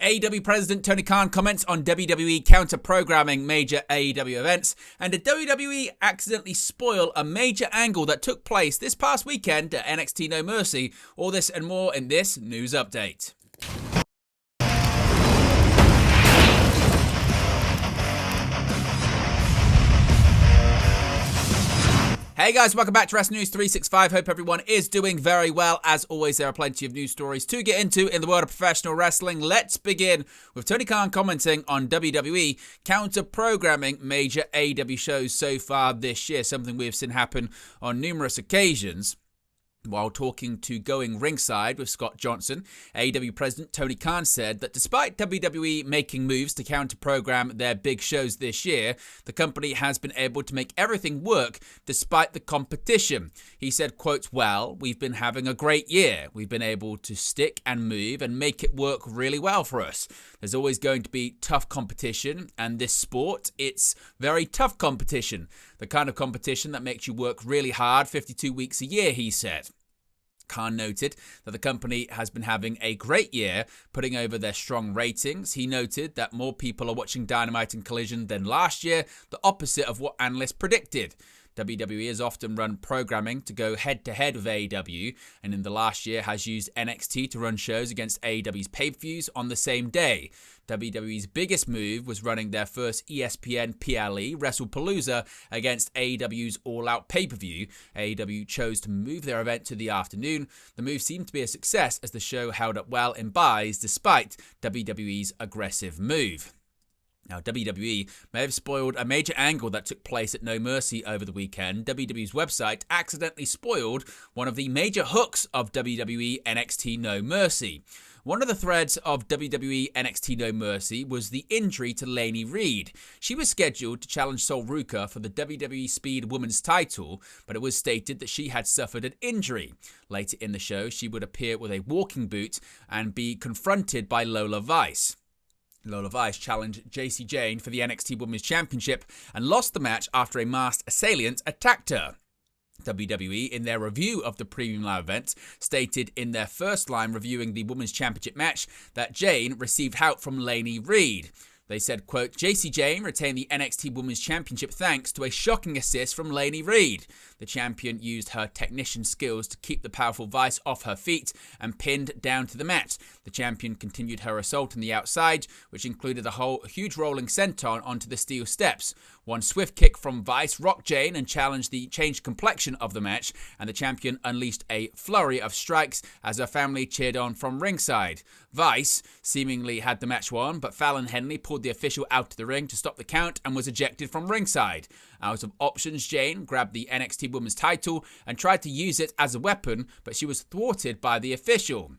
AEW President Tony Khan comments on WWE counter-programming major AEW events, and did WWE accidentally spoil a major angle that took place this past weekend at NXT No Mercy? All this and more in this news update. Hey guys, welcome back to Wrestling News 365. Hope everyone is doing very well. As always, there are plenty of news stories to get into in the world of professional wrestling. Let's begin with Tony Khan commenting on WWE counter-programming major AEW shows so far this year, something we have seen happen on numerous occasions. While talking to Going Ringside with Scott Johnson, AEW President Tony Khan said that despite WWE making moves to counter-program their big shows this year, the company has been able to make everything work despite the competition. He said, quote, "Well, we've been having a great year. We've been able to stick and move and make it work really well for us. There's always going to be tough competition, and this sport, it's very tough competition. The kind of competition that makes you work really hard 52 weeks a year," he said. Khan noted that the company has been having a great year, putting over their strong ratings. He noted that more people are watching Dynamite and Collision than last year, the opposite of what analysts predicted. WWE has often run programming to go head-to-head with AEW, and in the last year has used NXT to run shows against AEW's pay-per-views on the same day. WWE's biggest move was running their first ESPN PLE, WrestlePalooza, against AEW's All Out pay-per-view. AEW chose to move their event to the afternoon. The move seemed to be a success as the show held up well in buys despite WWE's aggressive move. Now, WWE may have spoiled a major angle that took place at No Mercy over the weekend. WWE's website accidentally spoiled one of the major hooks of WWE NXT No Mercy. One of the threads of WWE NXT No Mercy was the injury to Lainey Reed. She was scheduled to challenge Sol Ruka for the WWE Speed Women's title, but it was stated that she had suffered an injury. Later in the show, she would appear with a walking boot and be confronted by Lola Vice. Lola Vice challenged Jacy Jayne for the NXT Women's Championship and lost the match after a masked assailant attacked her. WWE, in their review of the Premium Live event, stated in their first line reviewing the Women's Championship match that Jayne received help from Lainey Reed. They said, quote, "Jacy Jayne retained the NXT Women's Championship thanks to a shocking assist from Lainey Reed. The champion used her technician skills to keep the powerful Vice off her feet and pinned down to the mat. The champion continued her assault on the outside, which included a huge rolling senton onto the steel steps. One swift kick from Vice rocked Jayne and challenged the changed complexion of the match, and the champion unleashed a flurry of strikes as her family cheered on from ringside. Vice seemingly had the match won, but Fallon Henley pulled the official out of the ring to stop the count and was ejected from ringside. Out of options, Jayne grabbed the NXT Women's title and tried to use it as a weapon, but she was thwarted by the official.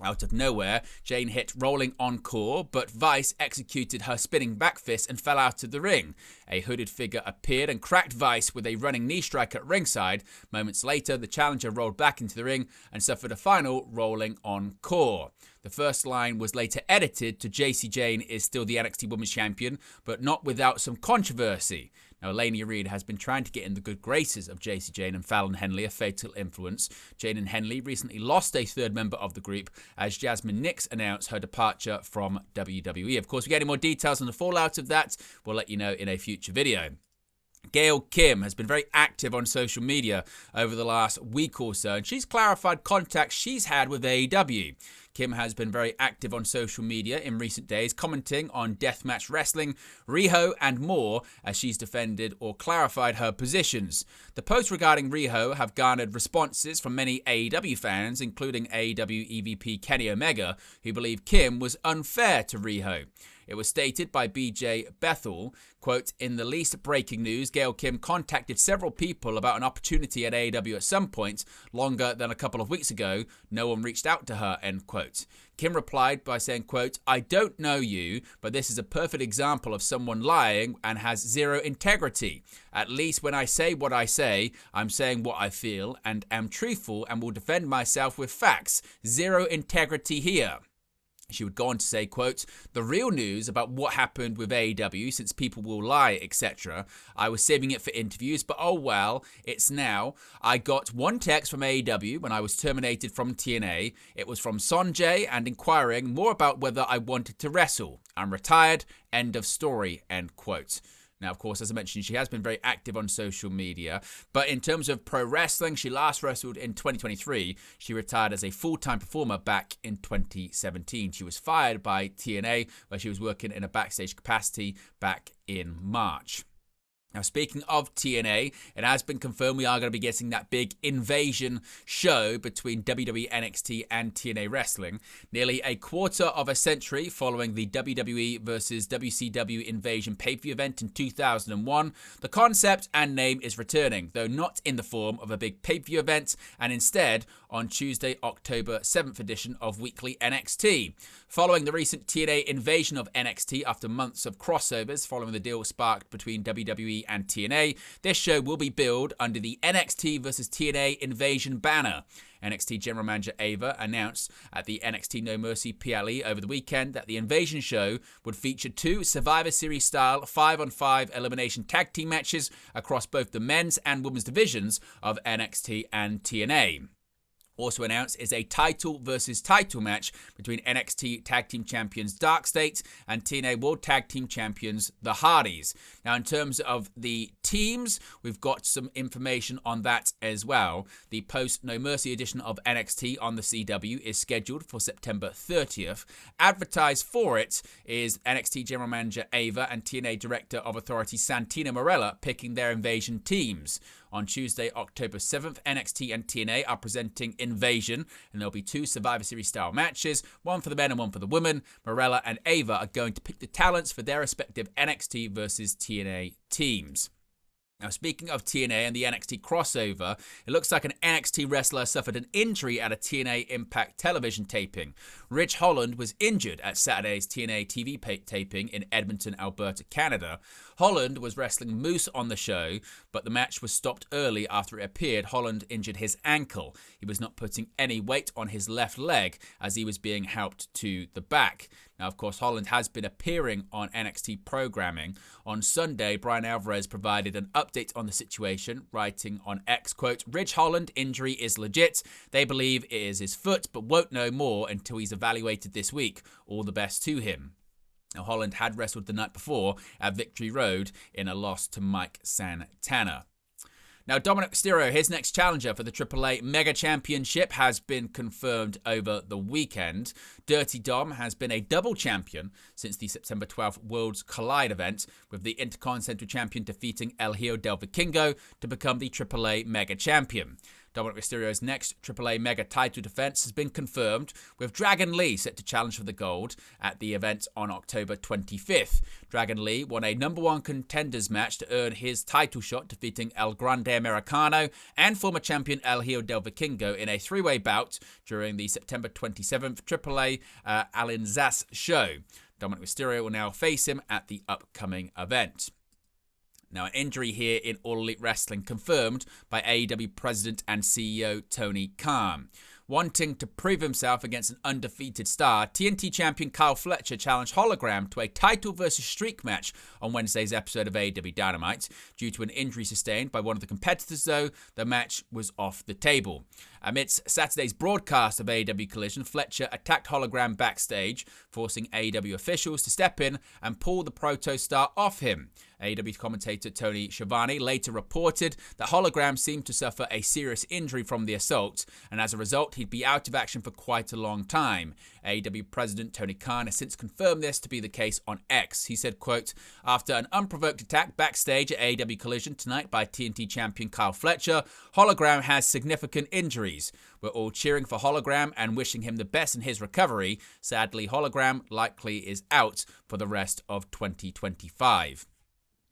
Out of nowhere, Jayne hit rolling encore, but Vice executed her spinning back fist and fell out of the ring. A hooded figure appeared and cracked Vice with a running knee strike at ringside. Moments later, the challenger rolled back into the ring and suffered a final rolling encore. The first line was later edited to Jacy Jayne is still the NXT Women's Champion, but not without some controversy. Now, Lainey Reed has been trying to get in the good graces of Jacy Jayne and Fallon Henley, a fatal influence. Jayne and Henley recently lost a third member of the group as Jasmine Nix announced her departure from WWE. Of course, if we get any more details on the fallout of that, we'll let you know in a future video. Gail Kim has been very active on social media over the last week or so, and she's clarified contacts she's had with AEW. Kim has been very active on social media in recent days, commenting on deathmatch wrestling, Riho, and more as she's defended or clarified her positions. The posts regarding Riho have garnered responses from many AEW fans, including AEW EVP Kenny Omega, who believe Kim was unfair to Riho. It was stated by BJ Bethel, quote, "In the least breaking news, Gail Kim contacted several people about an opportunity at AEW at some point, longer than a couple of weeks ago. No one reached out to her," end quote. Kim replied by saying, quote, "I don't know you, but this is a perfect example of someone lying and has zero integrity. At least when I say what I say, I'm saying what I feel and am truthful and will defend myself with facts. Zero integrity here." She would go on to say, quote, "The real news about what happened with AEW, since people will lie, etc. I was saving it for interviews, but oh well, it's now. I got one text from AEW when I was terminated from TNA. It was from Sonjay and inquiring more about whether I wanted to wrestle. I'm retired, end of story," end quote. Now, of course, as I mentioned, she has been very active on social media. But in terms of pro wrestling, she last wrestled in 2023. She retired as a full-time performer back in 2017. She was fired by TNA, where she was working in a backstage capacity back in March. Now, speaking of TNA, it has been confirmed we are going to be getting that big invasion show between WWE NXT and TNA Wrestling. Nearly a quarter of a century following the WWE vs WCW Invasion pay-per-view event in 2001, the concept and name is returning, though not in the form of a big pay-per-view event, and instead on Tuesday, October 7th edition of Weekly NXT. Following the recent TNA invasion of NXT after months of crossovers following the deal sparked between WWE and TNA, this show will be billed under the NXT vs TNA Invasion banner. NXT General Manager Ava announced at the NXT No Mercy PLE over the weekend that the Invasion show would feature 2 Survivor Series style 5-on-5 elimination tag team matches across both the men's and women's divisions of NXT and TNA. Also announced is a title versus title match between NXT Tag Team Champions Dark State and TNA World Tag Team Champions The Hardys. Now, in terms of the teams, we've got some information on that as well. The post No Mercy edition of NXT on the CW is scheduled for September 30th. Advertised for it is NXT General Manager Ava and TNA Director of Authority Santino Marella picking their invasion teams. On Tuesday, October 7th, NXT and TNA are presenting Invasion, and there'll be 2 Survivor Series style matches, one for the men and one for the women. Marella and Ava are going to pick the talents for their respective NXT versus TNA teams. Now, speaking of TNA and the NXT crossover, it looks like an NXT wrestler suffered an injury at a TNA Impact television taping. Rich Holland was injured at Saturday's TNA TV taping in Edmonton, Alberta, Canada. Holland was wrestling Moose on the show, but the match was stopped early after it appeared Holland injured his ankle. He was not putting any weight on his left leg as he was being helped to the back. Now, of course, Holland has been appearing on NXT programming. On Sunday, Brian Alvarez provided an update on the situation, writing on X, quote, "Ridge Holland injury is legit. They believe it is his foot, but won't know more until he's evaluated this week. All the best to him." Now, Holland had wrestled the night before at Victory Road in a loss to Mike Santana. Now, Dominic Mysterio, his next challenger for the AAA Mega Championship, has been confirmed over the weekend. Dirty Dom has been a double champion since the September 12th Worlds Collide event, with the Intercontinental Champion defeating El Hijo del Vikingo to become the AAA Mega Champion. Dominic Mysterio's next AAA Mega title defense has been confirmed, with Dragon Lee set to challenge for the gold at the event on October 25th. Dragon Lee won a number 1 contenders match to earn his title shot, defeating El Grande Americano and former champion El Hijo del Vikingo in a 3-way bout during the September 27th AAA Alinzas show. Dominic Mysterio will now face him at the upcoming event. Now, an injury here in All Elite Wrestling confirmed by AEW President and CEO Tony Khan. Wanting to prove himself against an undefeated star, TNT champion Kyle Fletcher challenged Hologram to a title versus streak match on Wednesday's episode of AEW Dynamite. Due to an injury sustained by one of the competitors, though, the match was off the table. Amidst Saturday's broadcast of AEW Collision, Fletcher attacked Hologram backstage, forcing AEW officials to step in and pull the Proto Star off him. AEW commentator Tony Schiavone later reported that Hologram seemed to suffer a serious injury from the assault, and as a result, he'd be out of action for quite a long time. AEW President Tony Khan has since confirmed this to be the case on X. He said, quote, "After an unprovoked attack backstage at AEW Collision tonight by TNT champion Kyle Fletcher, Hologram has significant injuries. We're all cheering for Hologram and wishing him the best in his recovery. Sadly, Hologram likely is out for the rest of 2025.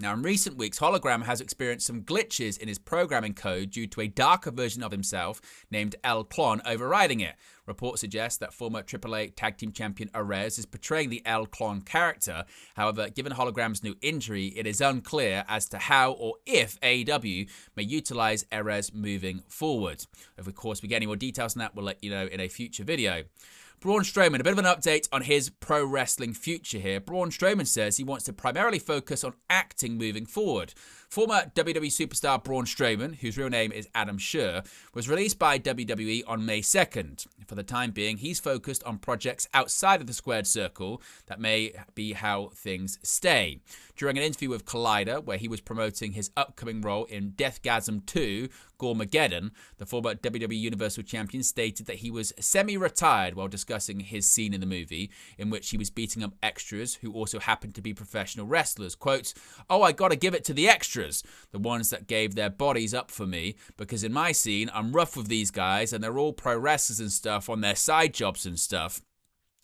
Now, in recent weeks, Hologram has experienced some glitches in his programming code due to a darker version of himself named El Clon overriding it. Reports suggest that former AAA Tag Team Champion Arez is portraying the El Clon character. However, given Hologram's new injury, it is unclear as to how or if AEW may utilize Arez moving forward. Of course, we get any more details on that, we'll let you know in a future video. Braun Strowman, a bit of an update on his pro wrestling future here. Braun Strowman says he wants to primarily focus on acting moving forward. Former WWE superstar Braun Strowman, whose real name is Adam Scherr, was released by WWE on May 2nd. For the time being, he's focused on projects outside of the squared circle that may be how things stay. During an interview with Collider, where he was promoting his upcoming role in Deathgasm 2, Gormageddon, the former WWE Universal Champion stated that he was semi-retired while discussing his scene in the movie, in which he was beating up extras who also happened to be professional wrestlers. Quote, "Oh, I gotta give it to the extras, the ones that gave their bodies up for me, because in my scene, I'm rough with these guys and they're all pro wrestlers and stuff on their side jobs and stuff.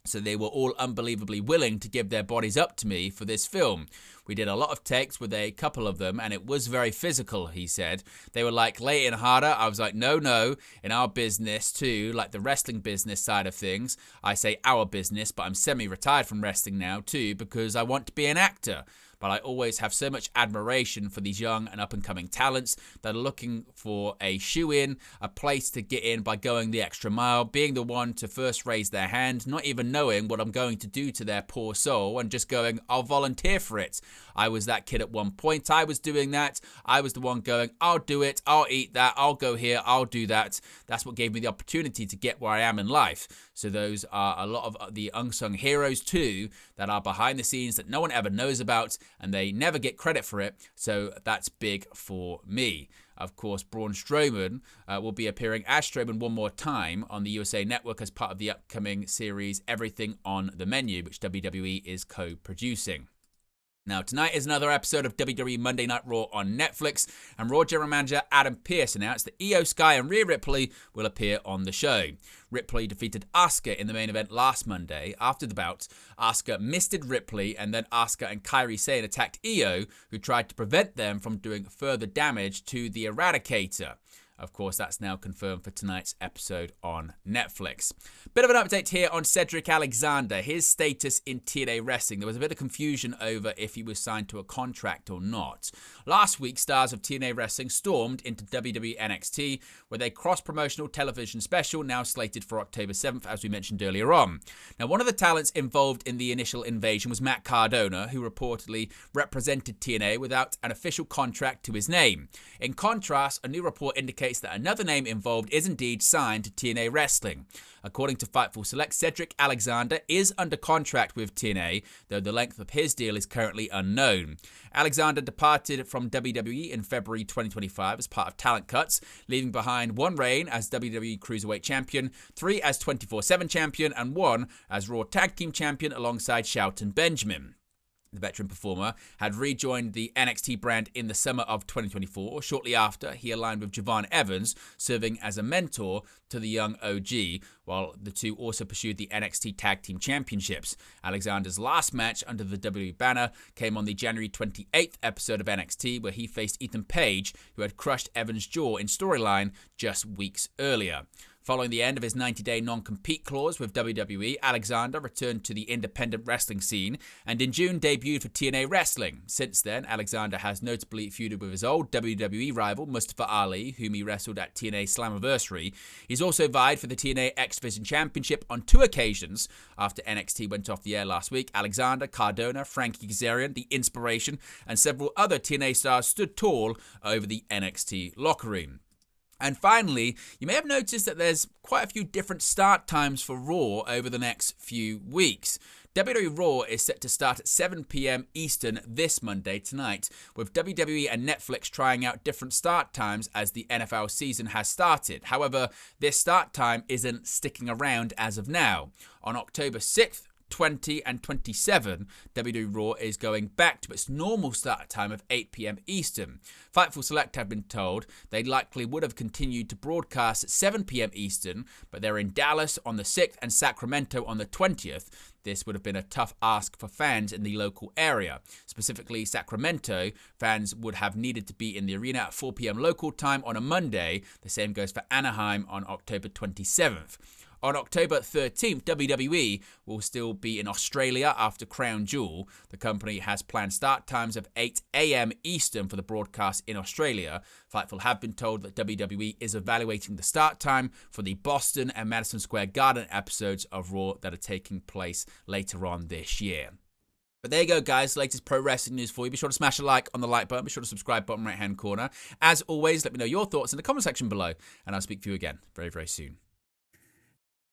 So they were all unbelievably willing to give their bodies up to me for this film. We did a lot of takes with a couple of them, and it was very physical," he said. "They were like, lay it in harder." I was like, no. In our business too, like the wrestling business side of things, I say our business, but I'm semi-retired from wrestling now too, because I want to be an actor. But I always have so much admiration for these young and up-and-coming talents that are looking for a shoe-in, a place to get in by going the extra mile, being the one to first raise their hand, not even knowing what I'm going to do to their poor soul, and just going, I'll volunteer for it. I was that kid at one point. I was doing that. I was the one going, I'll do it. I'll eat that. I'll go here. I'll do that. That's what gave me the opportunity to get where I am in life. So those are a lot of the unsung heroes too that are behind the scenes that no one ever knows about, and they never get credit for it. So that's big for me. Of course, Braun Strowman will be appearing as Strowman one more time on the USA Network as part of the upcoming series Everything on the Menu, which WWE is co-producing. Now, tonight is another episode of WWE Monday Night Raw on Netflix, and Raw General Manager Adam Pearce announced that Io Sky and Rhea Ripley will appear on the show. Ripley defeated Asuka in the main event last Monday. After the bout, Asuka misted Ripley, and then Asuka and Kairi Sane attacked Io, who tried to prevent them from doing further damage to the Eradicator. Of course, that's now confirmed for tonight's episode on Netflix. Bit of an update here on Cedric Alexander, his status in TNA Wrestling. There was a bit of confusion over if he was signed to a contract or not. Last week, stars of TNA Wrestling stormed into WWE NXT with a cross-promotional television special now slated for October 7th, as we mentioned earlier on. Now, one of the talents involved in the initial invasion was Matt Cardona, who reportedly represented TNA without an official contract to his name. In contrast, a new report indicates that another name involved is indeed signed to TNA Wrestling. According to Fightful Select, Cedric Alexander is under contract with TNA, though the length of his deal is currently unknown. Alexander departed from WWE in February 2025 as part of Talent Cuts, leaving behind one reign as WWE Cruiserweight Champion, 3 as 24/7 Champion, and 1 as Raw Tag Team Champion alongside Shelton Benjamin. The veteran performer had rejoined the NXT brand in the summer of 2024. Shortly after, he aligned with Javon Evans, serving as a mentor to the young OG, while the two also pursued the NXT Tag Team Championships. Alexander's last match under the WWE banner came on the January 28th episode of NXT, where he faced Ethan Page, who had crushed Evans' jaw in storyline just weeks earlier. Following the end of his 90-day non-compete clause with WWE, Alexander returned to the independent wrestling scene and in June debuted for TNA Wrestling. Since then, Alexander has notably feuded with his old WWE rival Mustafa Ali, whom he wrestled at TNA Slammiversary. He's also vied for the TNA X Division Championship on 2 occasions. After NXT went off the air last week, Alexander, Cardona, Frankie Kazarian, The Inspiration, and several other TNA stars stood tall over the NXT locker room. And finally, you may have noticed that there's quite a few different start times for Raw over the next few weeks. WWE Raw is set to start at 7 p.m. Eastern this Monday tonight, with WWE and Netflix trying out different start times as the NFL season has started. However, this start time isn't sticking around as of now. On October 6th, 20 and 27, WWE Raw is going back to its normal start time of 8 p.m. Eastern. Fightful Select have been told they likely would have continued to broadcast at 7 p.m. Eastern, but they're in Dallas on the 6th and Sacramento on the 20th. This would have been a tough ask for fans in the local area. Specifically, Sacramento fans would have needed to be in the arena at 4 p.m. local time on a Monday. The same goes for Anaheim on October 27th. On October 13th, WWE will still be in Australia after Crown Jewel. The company has planned start times of 8 a.m. Eastern for the broadcast in Australia. Fightful have been told that WWE is evaluating the start time for the Boston and Madison Square Garden episodes of Raw that are taking place later on this year. But there you go, guys. Latest pro wrestling news for you. Be sure to smash a like on the like button. Be sure to subscribe, bottom right-hand corner. As always, let me know your thoughts in the comment section below, and I'll speak to you again very, very soon.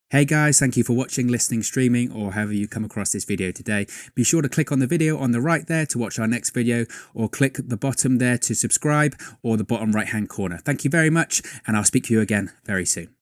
Hey guys, thank you for watching, listening, streaming, or however you come across this video today. Be sure to click on the video on the right there to watch our next video, or click the bottom there to subscribe, or the bottom right-hand corner. Thank you very much, and I'll speak to you again very soon.